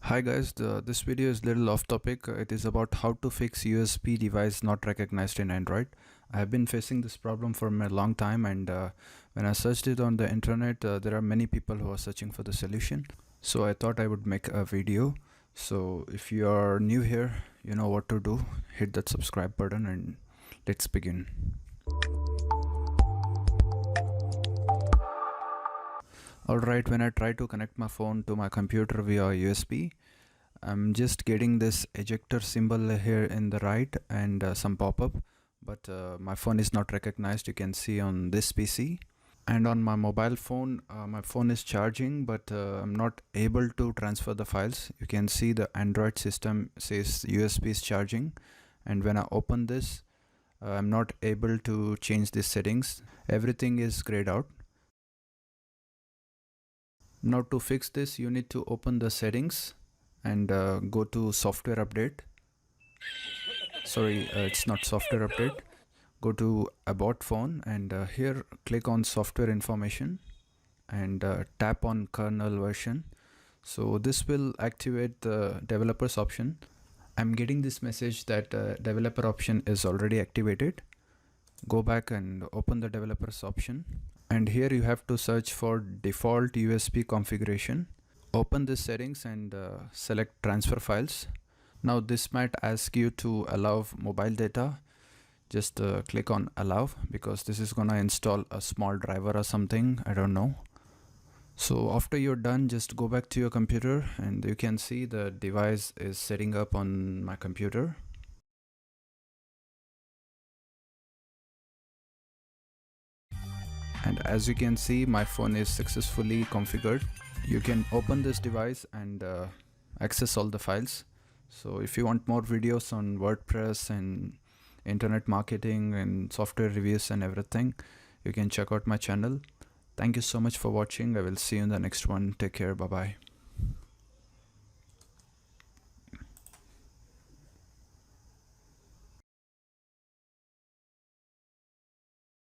Hi guys, this video is little off topic. It is about how to fix USB device not recognized in Android. I have been facing this problem for a long time, and when I searched it on the internet, there are many people who are searching for the solution. So I thought I would make a video. So if you are new here, you know what to do. Hit that subscribe button and let's begin. Alright, when I try to connect my phone to my computer via USB, I'm just getting this ejector symbol here in the right and some pop-up, but my phone is not recognized. You can see on this PC, and on my mobile phone, my phone is charging, but I'm not able to transfer the files. You can see the Android system says USB is charging, and when I open this, I'm not able to change the settings. Everything is grayed out. Now to fix this, you need to open the settings and go to software update. Sorry, it's not software update. Go to about phone and here click on software information and tap on kernel version. So this will activate the developers option. I'm getting this message that developer option is already activated. Go back and open the developers option, and here you have to search for default USB configuration. Open the settings and select transfer files. Now this might ask you to allow mobile data. Just click on allow, because this is gonna install a small driver or something, I don't know. So after you're done, just go back to your computer and you can see the device is setting up on my computer. And as you can see, my phone is successfully configured. You can open this device and access all the files. So if you want more videos on WordPress and internet marketing and software reviews and everything, you can check out my channel. Thank you so much for watching. I will see you in the next one. Take care. Bye bye.